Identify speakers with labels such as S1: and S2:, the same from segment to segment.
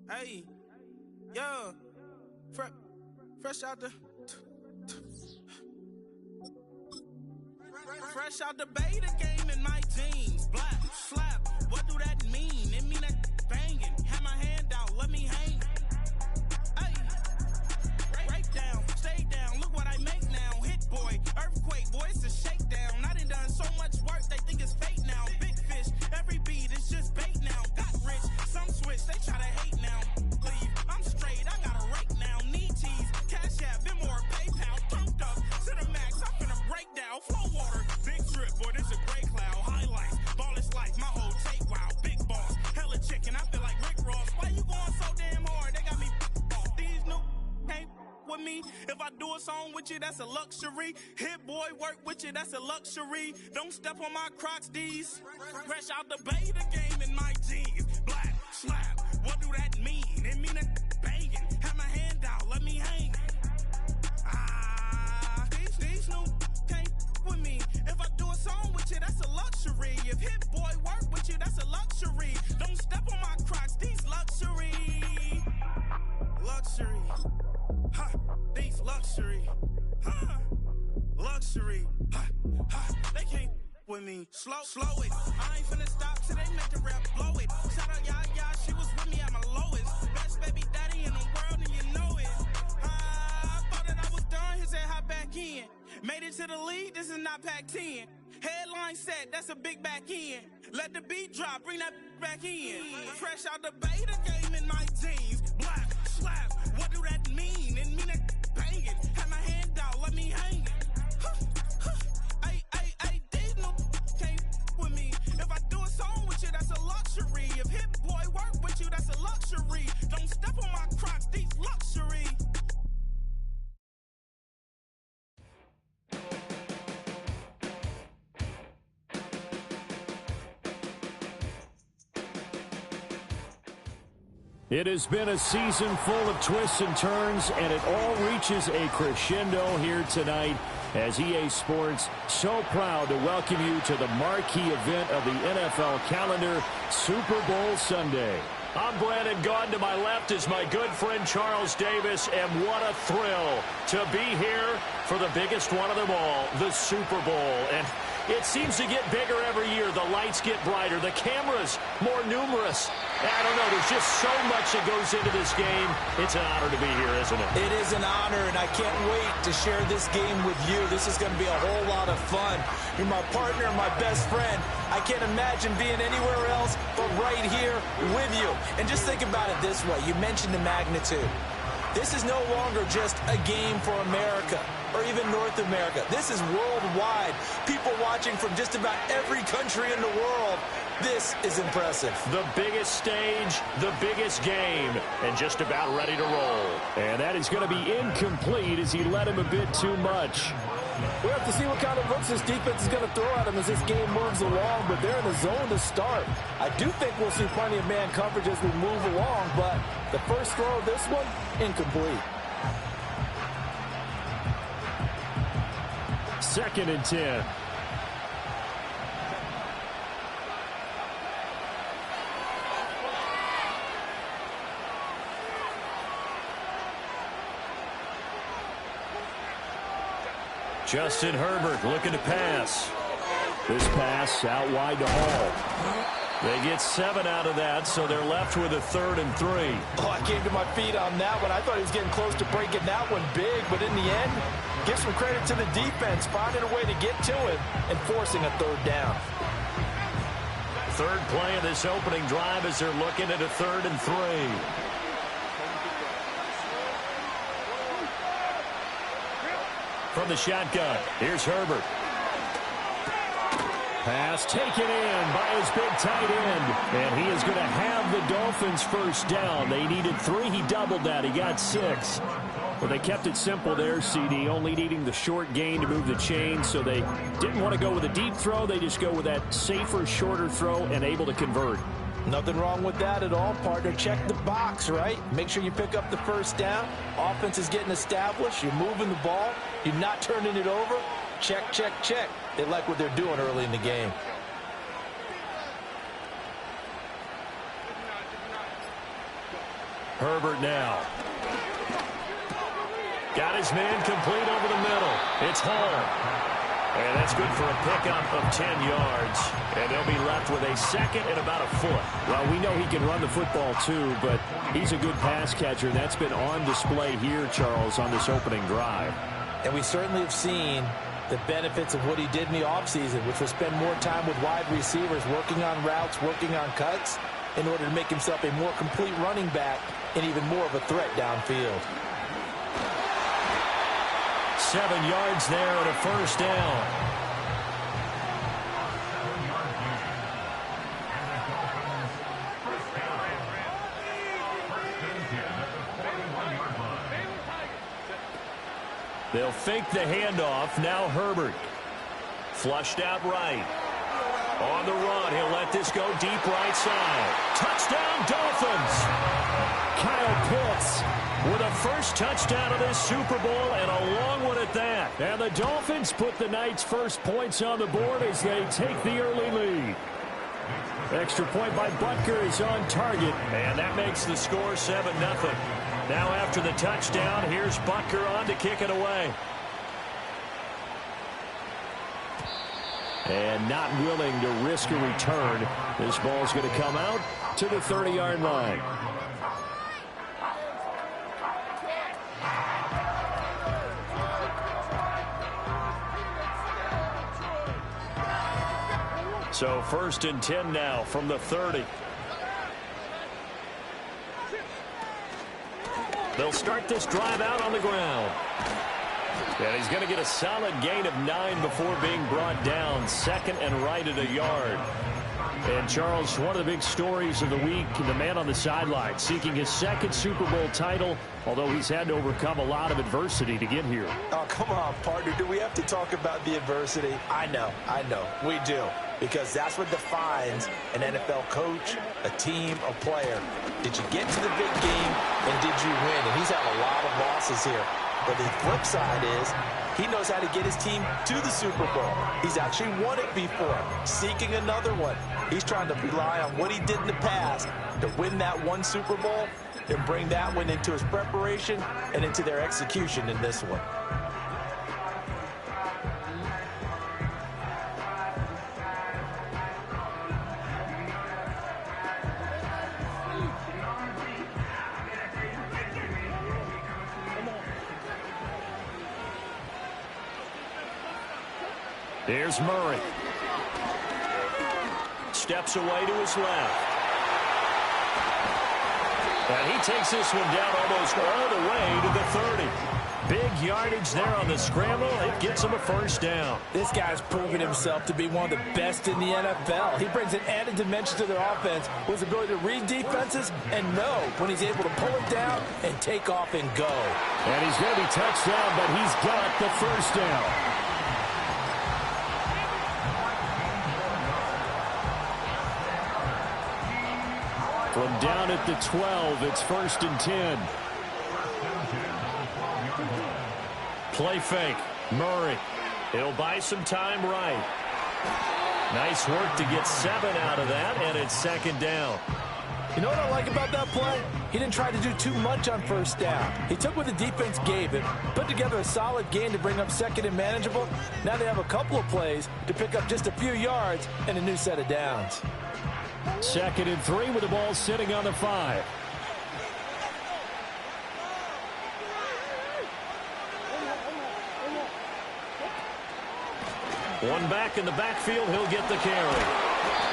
S1: Hey, yeah, fresh out the, fresh out the beta game in my jeans. Black, slap, what do that mean? It mean that banging. Have my hand out, let me hang. Hey, break down, stay down, look what I make now. Hit boy, earthquake, boy, it's a shakedown. I done so much work, they think it's fake now. Big fish, every beat is just bait now. Got rich, some switch, they try to hate now. Leave, I'm straight, I got a rake now. Need tease, cash app, been more PayPal. Pumped up, Cinemax, I'm finna break down. Flow water, big drip, boy, this a gray cloud. Highlights, ball is life, my whole take, wow. Big boss, hella chicken, I feel like Rick Ross. Why you going so damn hard? They got me off. These new can't with me. If I do a song with you, that's a luxury. Hit boy, work with you, that's a luxury. Don't step on my Crocs, these. Fresh out the beta game in my jeans. Black, slap, what do that mean? It mean that banging. Have my hand out, let me hang. These new can't with me. If I do a song with you, that's a luxury. If hit boy work with you, that's a luxury. Don't step on my Crocs, these luxury. Luxury. Ha, these luxury. Ha, luxury. Ha, ha, they can't with me. Slow it. I ain't finna stop till they make the rap blow it. Shout out, yeah, she was with me at my lowest. Best baby daddy in the world, and you know it. I thought that I was done, he said hop back in. Made it to the league, this is not Pac-10. Headline set, that's a big back end. Let the beat drop, bring that back in. Fresh out the beta game in my jeans. Black, slap, what do that mean? It mean that banging. Have my hand out, let me hang it. Ay, these no can't with me. If I do a song with you, that's a luxury. If hit boy work with you, that's a luxury. Don't step on my Crocs, these luxury.
S2: It has been a season full of twists and turns, and it all reaches a crescendo here tonight as EA Sports so proud to welcome you to the marquee event of the NFL calendar, Super Bowl Sunday. I'm Brandon Gaudin. To my left is my good friend Charles Davis, and what a thrill to be here for the biggest one of them all, the Super Bowl. And it seems to get bigger every year. The lights get brighter. The cameras more numerous. I don't know. There's just so much that goes into this game. It's an honor to be here, isn't it?
S3: It is an honor, and I can't wait to share this game with you. This is going to be a whole lot of fun. You're my partner, my best friend. I can't imagine being anywhere else but right here with you. And just think about it this way. You mentioned the magnitude. This is no longer just a game for America or even North America. This is worldwide. People watching from just about every country in the world. This is impressive.
S2: The biggest stage, the biggest game, and just about ready to roll. And that is going to be incomplete as he led him a bit too much.
S4: We have to see what kind of looks this defense is going to throw at him as this game moves along, but they're in the zone to start. I do think we'll see plenty of man coverage as we move along, but the first throw of this one, incomplete.
S2: 2nd and 10. Justin Herbert looking to pass. This pass out wide to Hall. They get 7 out of that, so they're left with a 3rd and 3.
S4: Oh, I came to my feet on that one. I thought he was getting close to breaking that one big, but in the end, give some credit to the defense, finding a way to get to it and forcing a 3rd down.
S2: 3rd play of this opening drive as they're looking at a 3rd and 3. From the shotgun, here's Herbert. Pass taken in by his big tight end. And he is going to have the Dolphins first down. They needed 3. He doubled that. He got 6. Well, they kept it simple there, CD, only needing the short gain to move the chain. So they didn't want to go with a deep throw. They just go with that safer, shorter throw and able to convert.
S4: Nothing wrong with that at all, partner. Check the box, right? Make sure you pick up the first down. Offense is getting established. You're moving the ball. You're not turning it over. Check, check, check. They like what they're doing early in the game.
S2: Herbert now. Got his man complete over the middle. It's Hall. And that's good for a pickup of 10 yards. And they'll be left with a second and about a foot.
S5: Well, we know he can run the football too, but he's a good pass catcher, and that's been on display here, Charles, on this opening drive.
S4: And we certainly have seen the benefits of what he did in the offseason, which was spend more time with wide receivers, working on routes, working on cuts, in order to make himself a more complete running back and even more of a threat downfield.
S2: 7 yards there and a first down. They'll fake the handoff. Now Herbert. Flushed out right. On the run. He'll let this go deep right side. Touchdown Dolphins. Kyle Pitts with a first touchdown of this Super Bowl, and a long one at that. And the Dolphins put the night's first points on the board as they take the early lead. Extra point by Butker is on target, and that makes the score 7-0. Now after the touchdown, here's Butker on to kick it away.
S5: And not willing to risk a return. This ball's going to come out to the 30-yard line.
S2: So 1st and 10 now from the 30. They'll start this drive out on the ground. And he's going to get a solid gain of 9 before being brought down. Second and right at a yard. And, Charles, one of the big stories of the week, the man on the sideline seeking his second Super Bowl title, although he's had to overcome a lot of adversity to get here.
S4: Oh, come on, partner. Do we have to talk about the adversity? I know. We do. Because that's what defines an NFL coach, a team, a player. Did you get to the big game, and did you win? And he's had a lot of losses here. But the flip side is he knows how to get his team to the Super Bowl. He's actually won it before, seeking another one. He's trying to rely on what he did in the past to win that one Super Bowl and bring that one into his preparation and into their execution in this one.
S2: Here's Murray. Steps away to his left. And he takes this one down almost all the way to the 30. Big yardage there on the scramble. It gets him a first down.
S4: This guy's proven himself to be one of the best in the NFL. He brings an added dimension to their offense with his ability to read defenses and know when he's able to pull it down and take off and go.
S5: And he's going to be touched down, but he's got the first down. From down at the 12, it's 1st and 10.
S2: Play fake. Murray. He'll buy some time right. Nice work to get 7 out of that, and it's 2nd down.
S4: You know what I like about that play? He didn't try to do too much on 1st down. He took what the defense gave him, put together a solid gain to bring up 2nd and manageable. Now they have a couple of plays to pick up just a few yards and a new set of downs.
S5: 2nd and 3 with the ball sitting on the 5.
S2: One back in the backfield, he'll get the carry.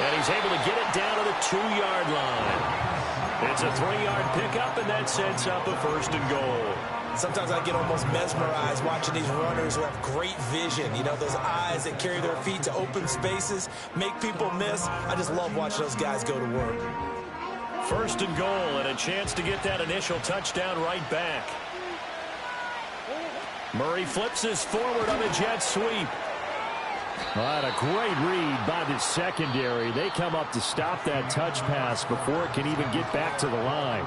S2: And he's able to get it down to the 2-yard line. It's a 3-yard pickup, and that sets up a 1st and goal.
S3: Sometimes I get almost mesmerized watching these runners who have great vision. You know, those eyes that carry their feet to open spaces, make people miss. I just love watching those guys go to work.
S2: 1st and goal, and a chance to get that initial touchdown right back. Murray flips this forward on a jet sweep.
S5: What a great read by the secondary. They come up to stop that touch pass before it can even get back to the line.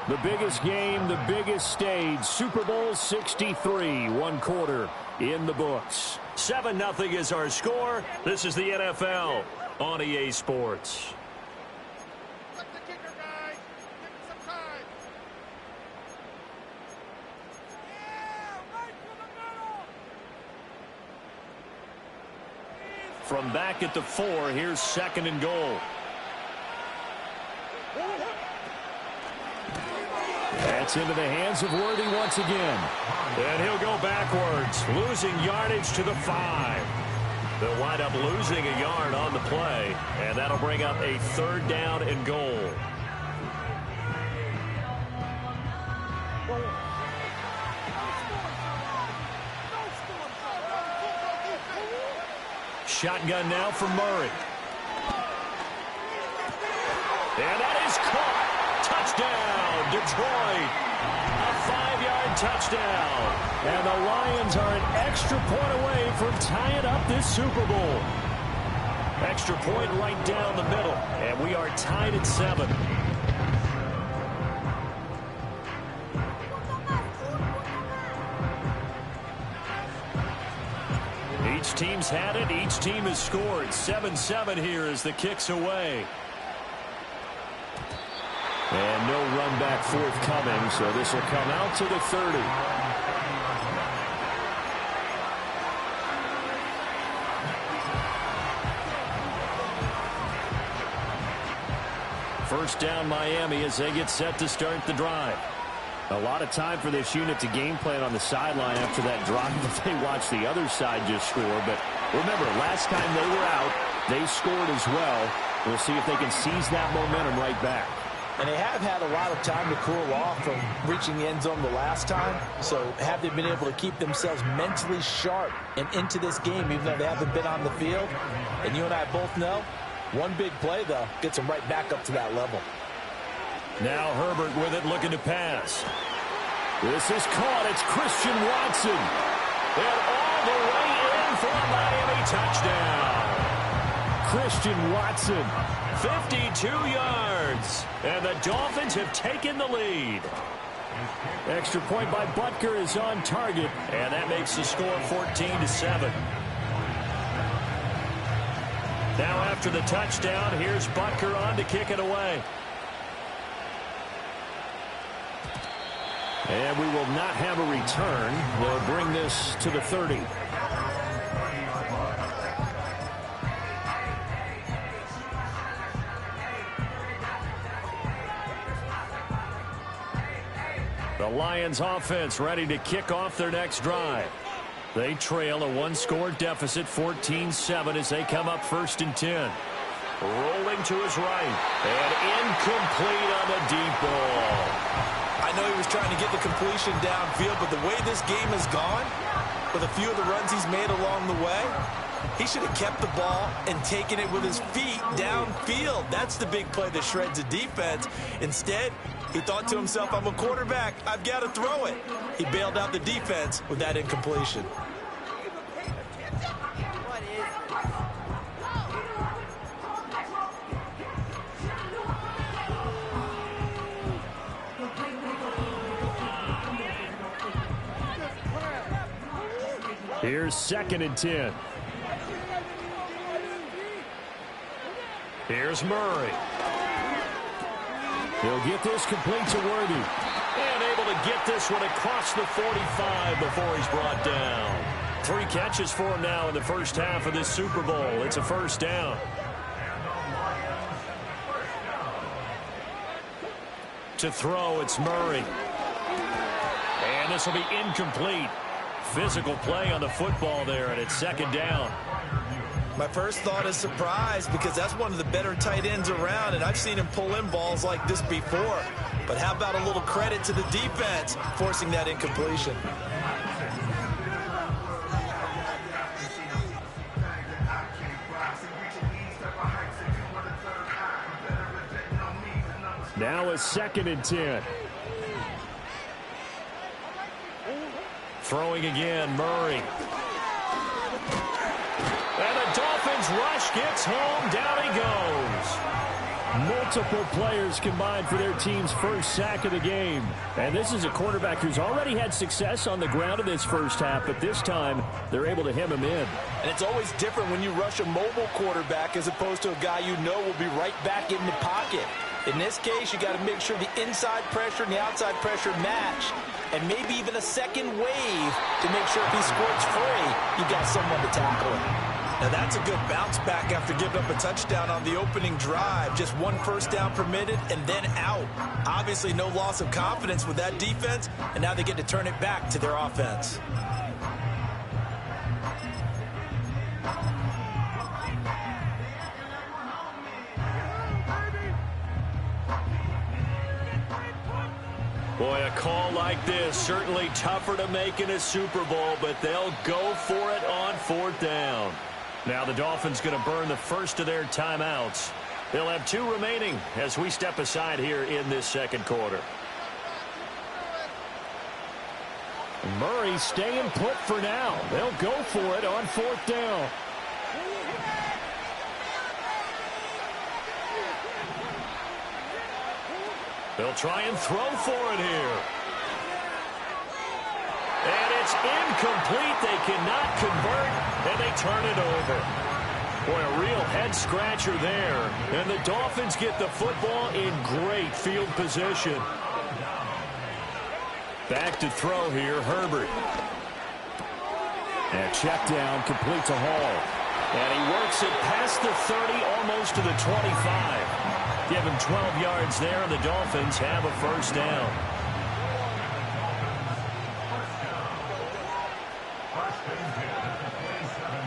S5: The biggest game, the biggest stage, Super Bowl 63, 1 quarter in the books.
S2: 7-0 is our score. This is the NFL on EA Sports.
S5: From back at the 4, here's 2nd and goal. That's into the hands of Worthy once again. And he'll go backwards, losing yardage to the 5. They'll wind up losing a yard on the play, and that'll bring up a 3rd down and goal. Shotgun now for Murray. And that is caught. Touchdown, Detroit. A 5-yard touchdown. And the Lions are an extra point away from tying up this Super Bowl. Extra point right down the middle. And we are tied at 7. Each team's had it. Each team has scored. 7-7 here as the kick's away. And no run back forthcoming, so this will come out to the 30. First down Miami as they get set to start the drive. A lot of time for this unit to game plan on the sideline after that drop that they watched the other side just score. But remember, last time they were out, they scored as well. We'll see if they can seize that momentum right back.
S4: And they have had a lot of time to cool off from reaching the end zone the last time. So have they been able to keep themselves mentally sharp and into this game, even though they haven't been on the field? And you and I both know, one big play, though, gets them right back up to that level.
S5: Now Herbert with it, looking to pass. This is caught. It's Christian Watson. And all the way in for a Miami touchdown. Christian Watson, 52 yards. And the Dolphins have taken the lead. Extra point by Butker is on target. And that makes the score 14-7. Now after the touchdown, here's Butker on to kick it away. And we will not have a return. They'll bring this to the 30. The Lions offense ready to kick off their next drive. They trail a 1-score deficit, 14-7, as they come up 1st and 10. Rolling to his right. And incomplete on the deep ball.
S3: I know he was trying to get the completion downfield, but the way this game has gone, with a few of the runs he's made along the way, he should have kept the ball and taken it with his feet downfield. That's the big play that shreds the defense. Instead, he thought to himself, I'm a quarterback. I've got to throw it. He bailed out the defense with that incompletion.
S5: Here's 2nd and 10. Here's Murray. He'll get this complete to Worthy. And able to get this one across the 45 before he's brought down. 3 catches for him now in the first half of this Super Bowl. It's a 1st down. To throw, it's Murray. And this will be incomplete. Physical play on the football there, and it's 2nd down.
S3: My first thought is surprise, because that's one of the better tight ends around, and I've seen him pull in balls like this before. But how about a little credit to the defense forcing that incompletion?
S5: Now a 2nd and 10. Throwing again, Murray. And the Dolphins rush, gets home, down he goes. Multiple players combined for their team's first sack of the game. And this is a quarterback who's already had success on the ground in this first half, but this time they're able to hem him in.
S4: And it's always different when you rush a mobile quarterback as opposed to a guy you know will be right back in the pocket. In this case, you got to make sure the inside pressure and the outside pressure match, and maybe even a second wave to make sure if he squirts free, you got someone to tackle him.
S3: Now that's a good bounce back after giving up a touchdown on the opening drive. Just one first down permitted and then out. Obviously no loss of confidence with that defense, and now they get to turn it back to their offense.
S5: Boy, a call like this, certainly tougher to make in a Super Bowl, but they'll go for it on 4th down. Now the Dolphins going to burn the first of their timeouts. They'll have 2 remaining as we step aside here in this second quarter. Murray staying put for now. They'll go for it on 4th down. They'll try and throw for it here. And it's incomplete. They cannot convert, and they turn it over. Boy, a real head-scratcher there. And the Dolphins get the football in great field position. Back to throw here, Herbert. And check down, complete to Hall. And he works it past the 30, almost to the 25. Give him 12 yards there, and the Dolphins have a first down.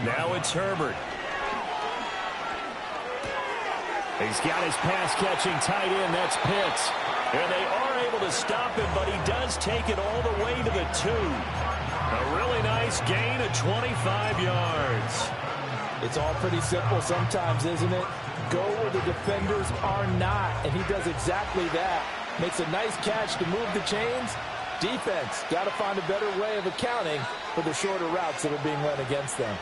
S5: Now it's Herbert. He's got his pass-catching tight end. That's Pitts. And they are able to stop him, but he does take it all the way to the 2. A really nice gain of 25 yards.
S4: It's all pretty simple sometimes, isn't it? Go where the defenders are not, and he does exactly that. Makes a nice catch to move the chains. Defense got to find a better way of accounting for the shorter routes that are being run against them.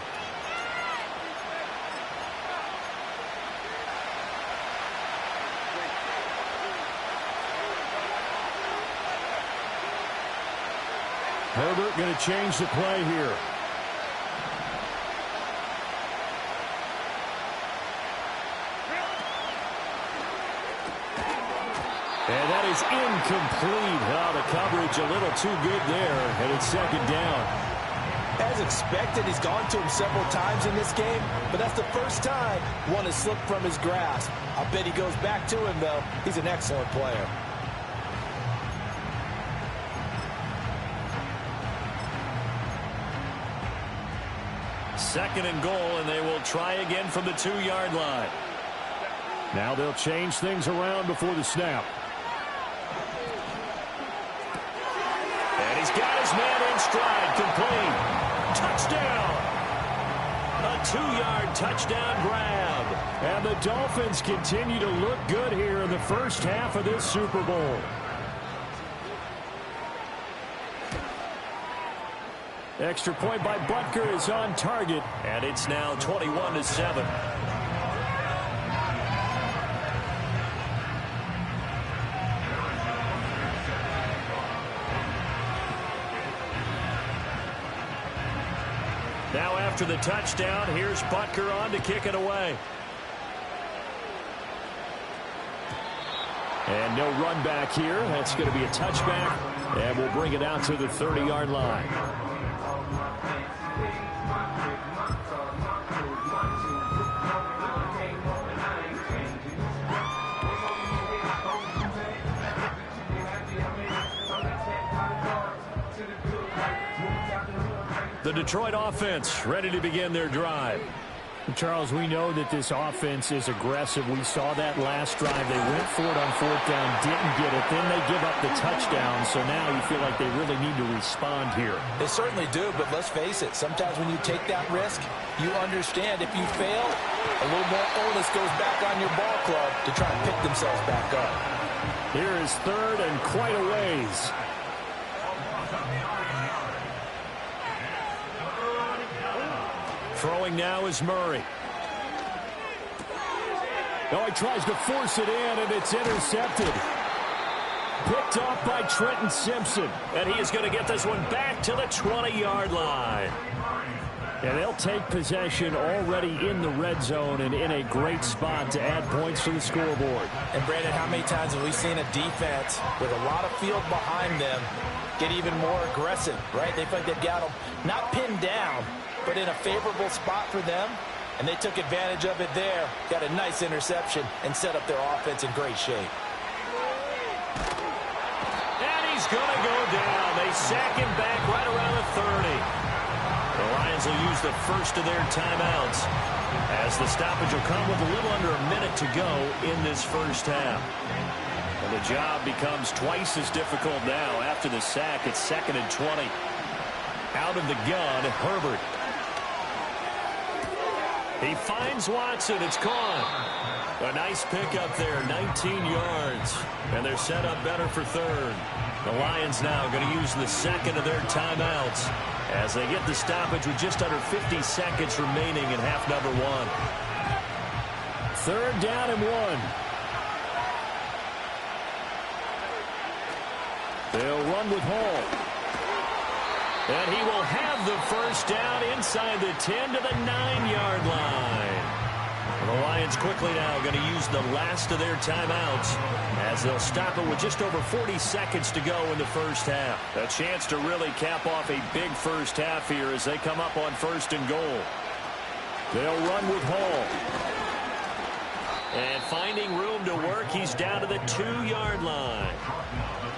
S5: Herbert going to change the play here. And that is incomplete. Oh, the coverage a little too good there, and it's second down.
S4: As expected, he's gone to him several times in this game, but that's the first time one has slipped from his grasp. I bet he goes back to him, though. He's an excellent player.
S5: Second and goal, and they will try again from the 2-yard line. Now they'll change things around before the snap. And he's got his man in stride, complete. Touchdown! A 2-yard touchdown grab. And the Dolphins continue to look good here in the first half of this Super Bowl. Extra point by Butker is on target, and it's now 21-7. Now after the touchdown, here's Butker on to kick it away. And no run back here. That's going to be a touchback, and we'll bring it out to the 30-yard line. The Detroit offense ready to begin their drive.
S2: Charles, we know that this offense is aggressive. We saw that last drive. They went for it on 4th down, didn't get it. Then they give up the touchdown. So now you feel like they really need to respond here.
S4: They certainly do, but let's face it. Sometimes when you take that risk, you understand if you fail, a little more onus goes back on your ball club to try and pick themselves back up.
S2: Here is 3rd and quite a ways.
S5: Throwing now is Murray.
S2: Oh, he tries to force it in, and it's intercepted.
S5: Picked off by Trenton Simpson. And he is going to get this one back to the 20-yard line.
S2: And they'll take possession already in the red zone and in a great spot to add points to the scoreboard.
S4: And, Brandon, how many times have we seen a defense with a lot of field behind them get even more aggressive, right? They feel like they've got them not pinned down, but in a favorable spot for them, And they took advantage of it there. Got a nice interception and set up their offense in great shape.
S5: And he's going to go down. They sack him back right around the 30. The Lions will use the first of their timeouts, as the stoppage will come with a little under a minute to go in this first half. And the job becomes twice as difficult now. After the sack, it's 2nd and 20. Out of the gun, Herbert. He finds Watson. It's gone. A nice pickup there, 19 yards. And they're set up better for third. The Lions now going to use the second of their timeouts as they get the stoppage with just under 50 seconds remaining in half number 1. 3rd down and 1. They'll run with Hall. And he will have the first down inside the 10 to the 9-yard line. The Lions quickly now going to use the last of their timeouts as they'll stop it with just over 40 seconds to go in the first half. A chance to really cap off a big first half here as they come up on 1st and goal. They'll run with Hall. And finding room to work, he's down to the 2-yard line.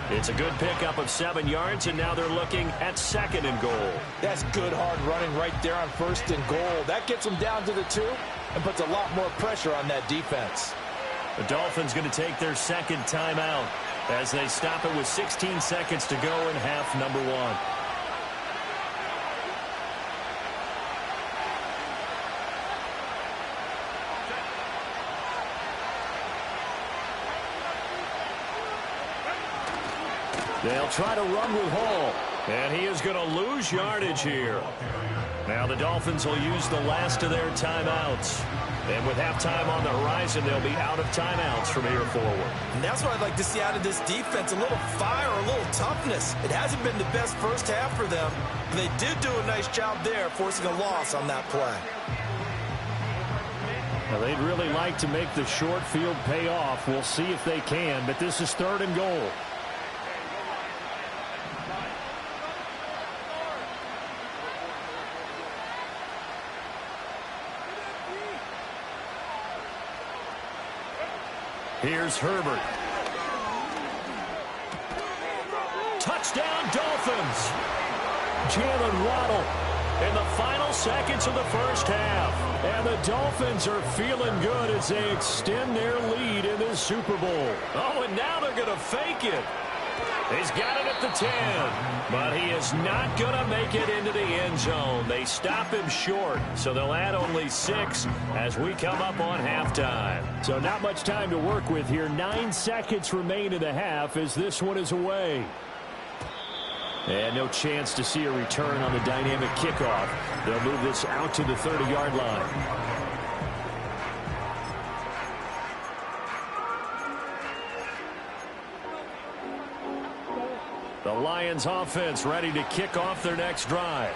S5: It's a good pickup of 7 yards, and now they're looking at 2nd and goal.
S4: That's good hard running right there on 1st and goal. That gets them down to the 2 and puts a lot more pressure on that defense.
S5: The Dolphins going to take their 2nd timeout as they stop it with 16 seconds to go in half number 1. They'll try to run with Hall, and he is going to lose yardage here. Now the Dolphins will use the last of their timeouts. And with halftime on the horizon, they'll be out of timeouts from here forward.
S3: And that's what I'd like to see out of this defense, a little fire, a little toughness. It hasn't been the best first half for them, but they did do a nice job there, forcing a loss on that play.
S5: Now, they'd really like to make the short field pay off. We'll see if they can, but this is 3rd and goal. Here's Herbert. Touchdown, Dolphins. Jalen Waddle in the final seconds of the first half. And the Dolphins are feeling good as they extend their lead in this Super Bowl. Oh, and now they're going to fake it. He's got it at the 10, but he is not going to make it into the end zone. They stop him short, so they'll add only 6 as we come up on halftime. So not much time to work with here. 9 seconds remain in the half as this one is away. And no chance to see a return on the dynamic kickoff. They'll move this out to the 30-yard line. The Lions offense ready to kick off their next drive.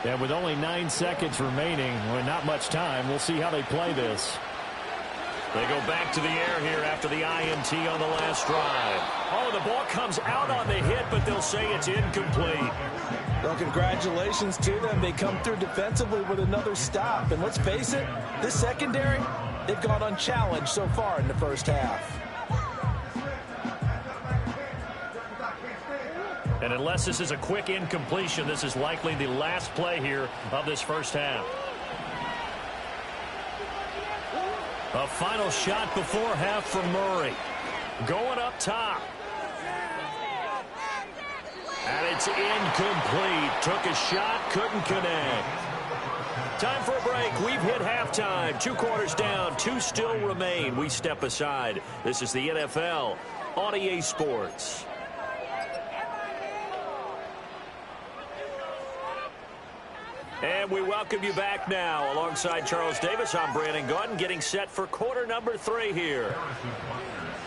S5: And with only 9 seconds remaining, well, not much time, we'll see how they play this. They go back to the air here after the INT on the last drive. Oh, the ball comes out on the hit, but they'll say it's incomplete.
S4: Well, congratulations to them. They come through defensively with another stop. And let's face it, this secondary, they've gone unchallenged so far in the first half.
S5: And unless this is a quick incompletion, this is likely the last play here of this first half. A final shot before half from Murray. Going up top. And it's incomplete. Took a shot, couldn't connect. Time for a break. We've hit halftime. 2 quarters down, 2 still remain. We step aside. This is the NFL on EA Sports. And we welcome you back now. Alongside Charles Davis, I'm Brandon Gautin, getting set for quarter number 3 here.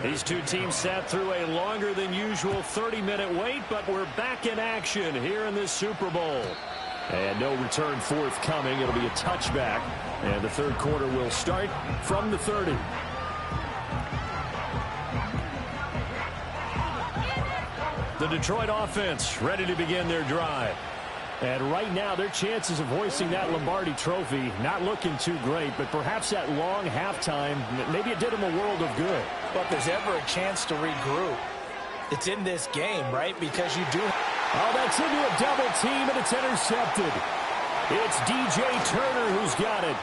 S5: These two teams sat through a longer than usual 30-minute wait, but we're back in action here in this Super Bowl. And no return forthcoming. It'll be a touchback. And the third quarter will start from the 30. The Detroit offense ready to begin their drive.
S2: And right now, their chances of hoisting that Lombardi trophy not looking too great, but perhaps that long halftime, maybe it did them a world of good.
S4: But if there's ever a chance to regroup, it's in this game, right? Because you do.
S2: Oh, that's into a double team, and it's intercepted. It's DJ Turner who's got it.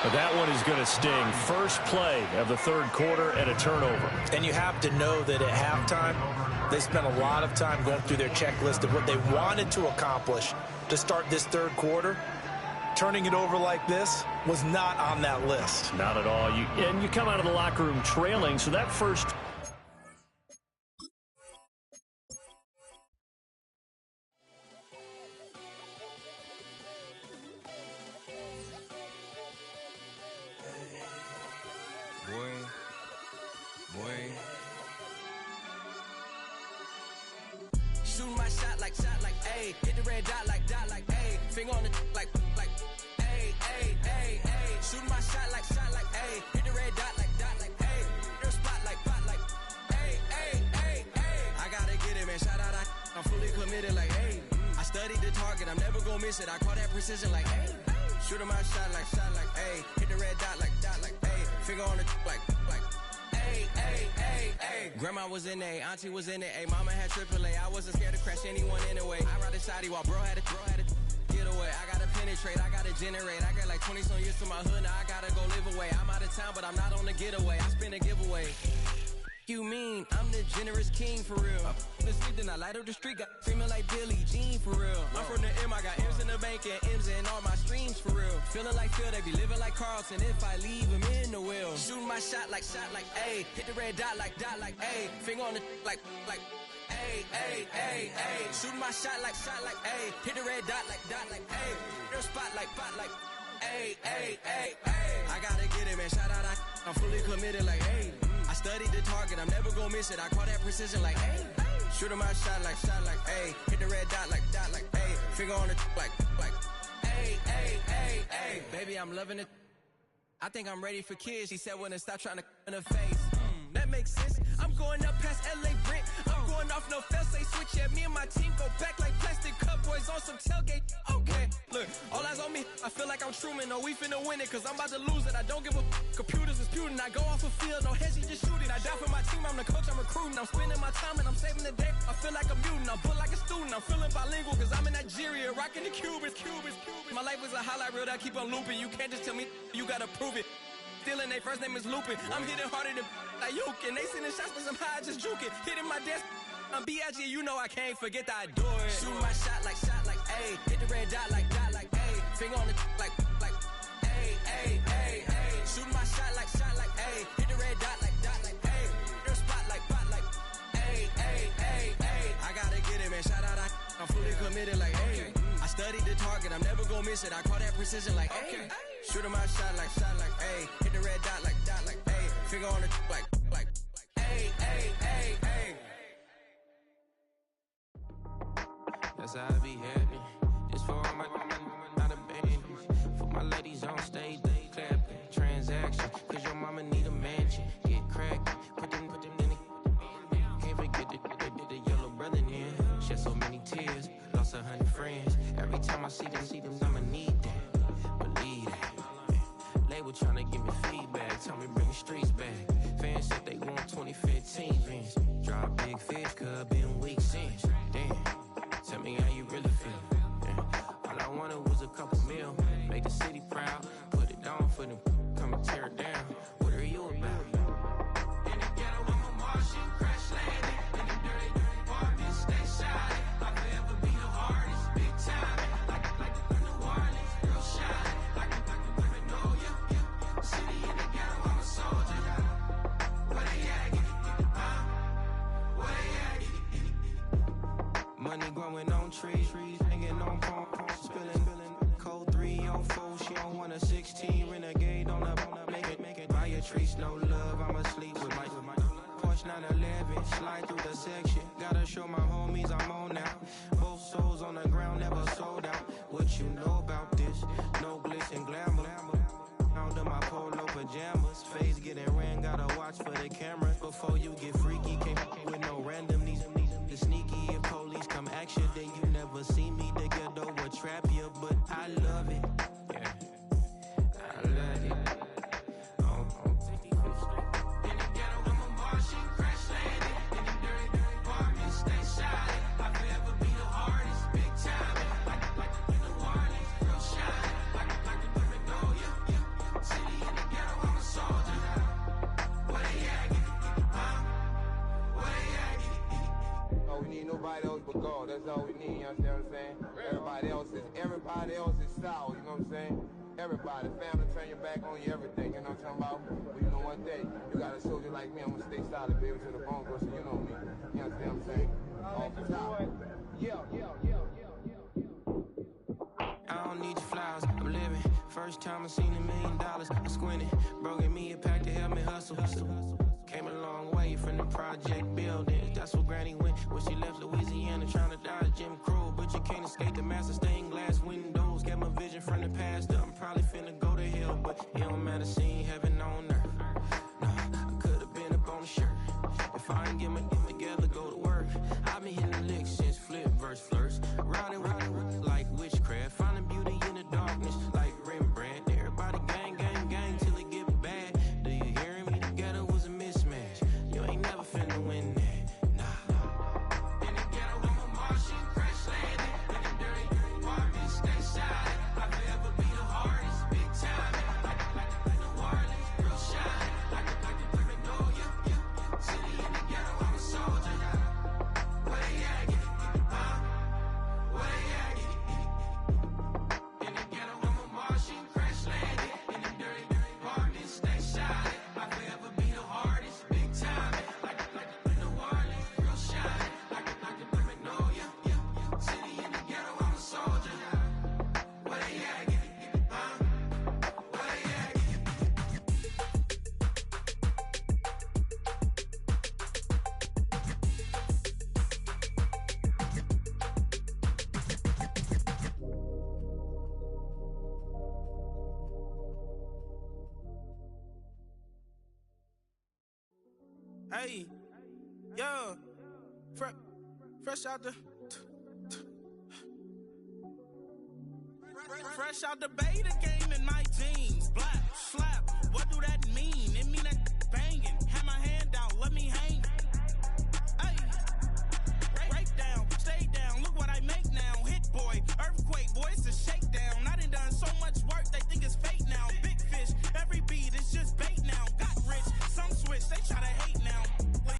S2: But that one is going to sting. First play of the third quarter and a turnover.
S4: And you have to know that at halftime, they spent a lot of time going through their checklist of what they wanted to accomplish to start this third quarter. Turning it over like this was not on that list.
S2: Not at all. And you come out of the locker room trailing, so that first...
S1: Shoot my shot like, ayy. Hit the red dot like, ayy. Finger on the like, ayy, ayy, ayy, ayy. Shoot my shot like, ayy. Hit the red dot like, ayy. Their spot like, ayy, ayy, ayy, ayy. I gotta get it, man. Shout out, I'm fully committed like, ayy. I studied the target, I'm never gonna miss it. I call that precision like, ayy. Shoot my shot like, ayy. Hit the red dot like, ayy. Finger on the like, ayy, ayy, ayy, ayy. Grandma was in A, auntie was in it, ayy. Mama had AAA, I wasn't scared to crash anyone anyway. I ride a shotty while bro had to get away. I gotta penetrate, I gotta generate. I got like 20-some years to my hood, now I gotta go live away. I'm out of town, but I'm not on the getaway. I spin a giveaway. You mean I'm the generous king for real? The sleep, then I light up the street, got screaming like Billie Jean for real. I'm from the M, I got M's in the bank and M's in all my streams for real. Feeling like Phil, they be living like Carlton if I leave him in the wheel. Shooting my shot like, ayy. Hit the red dot like, ayy. Finger on the like, ayy, ayy, ayy, ayy. Shooting my shot like, ayy. Hit the red dot like, ayy. Their spot like, ayy, ayy, ayy, ayy. I gotta get it, man. Shout out, I'm fully committed like, ayy. I studied the target, I'm never gonna miss it. I call that precision like, ayy. Shooting my shot like, ayy. Hit the red dot like, ayy. Finger on the like, ayy, ayy, ayy, ayy. Baby, I'm loving it. I think I'm ready for kids. She said when to stop trying to in her face. That makes sense. I'm going up past LA Brent. I'm going off no fail, say switch. Yeah, me and my team go back like plastic cup boys on some tailgate. Okay, look, all eyes on me. I feel like I'm Truman. No, we finna win it, cause I'm about to lose it. I don't give a computers disputing. I go off a field, no heads, just shooting. I die for my team, I'm the coach, I'm recruiting. I'm spending my time and I'm saving the day. I feel like a mutant, I'm built like a student. I'm feeling bilingual, cause I'm in Nigeria, rocking the Cubans. My life is a highlight reel that I keep on looping. You can't just tell me, you gotta prove it. Stealing, they first name is Lupin. I'm hitting harder than like Yukin. They sending shots, but somehow I just juke it. Hitting my desk, I'm B.I.G. You know I can't forget that I do it. Shoot my shot like, ayy. Hit the red dot like, ayy. Finger on the like, ayy, ayy, ayy, ayy. Shoot my shot like, ayy. Hit the red dot like, ayy. Their spot like, ayy, ayy, ayy, ayy. I gotta get it, man. Shout out, I'm fully committed like, ayy. I studied the target, I'm never gonna miss it. I call that precision like, ayy. Shooting my shot like, ayy. Hit the red dot like, ayy. Finger on the like, ayy, ayy, ayy, ayy.
S6: That's how I be heading. Just for all my not abandoned. For my ladies on stage, they clapping. Transaction, cause your mama need a mansion. Get cracked, put them in the. Can't forget that they did the yellow brother in. Shed so many tears, lost 100 friends. Every time I see them, I'ma need that. Believe that. Label tryna give me feedback, tell me bring the streets back. Fans said they want 2015 Vince. Drop big fish, cuz been weak since. Damn, tell me how you really feel. Yeah. All I wanted was a couple mil, make the city proud, put it down for them, come and tear it down. What are you about? In the ghetto, I'm a Martian, crash landing. In the dirty apartments, stay shining. I'll forever be the hardest, big time. Like New Orleans, real shine. Like Magnolia, city in the ghetto, I'm a soldier. Where they at? Where they at? Money growing on trees, hanging on palms, spilling code 304. She don't want a 16 renegade on a make it. Buy a tree, no love. I'ma sleep with my Porsche 911, slide through the section. Gotta show my homies I'm on now. Both souls on the ground, never sold out. What you know about this? No glitz and glamour. Under my polo pajamas, face getting ran. Gotta watch for the cameras before you get freaky. Can't with no random. These sneaky. If police come action, then you never
S7: but God. That's all we need, you understand what I'm saying? Everybody else is sour, you know what I'm saying? Everybody, family turn your back on you, everything, you know what I'm talking about? But you know one day, you got a soldier like me, I'm gonna stay solid, baby, to the bone, bro, so you know me. You understand what I'm saying? Off the top.
S6: I don't need your flowers, I'm living. First time I seen $1 million, I squinted. Bro gave me a pack to help me hustle. Came a long way from the project buildings. That's where Granny went when she left Louisiana, trying to dodge Jim Crow. But you can't escape the master stained glass windows. Got my vision from the past. I'm probably finna go to hell, but it don't matter, seeing heaven on earth. Nah, I could've been up on the shirt. If I ain't get my shit together, go to work. I've been hitting the licks since flip verse flirts. Riding like witchcraft, finding beauty in the darkness like Rembrandt. Everybody gang, gang, gang till it get bad. Do you hear me? Together was a mismatch. You ain't never finna win that. Nah. In the ghetto, I'm a Martian, crash landing. In the dirty apartment, stay shy. I forever be the hardest, big time. Like New Orleans, real shine. Like the Magnolia. City in the ghetto, I'm a soldier. Where they at? Where they at? In the ghetto, I'm a Martian, crash landing. In the dirty apartment, stay shy. I forever be the hardest, big time. Like New Orleans, real shine. Like the Magnolia. City in the ghetto, I'm a soldier. Where they at? Where they at?
S1: Hey, yeah, fresh out the fresh out the beta game in my jeans. Black slap, what do that mean? It mean that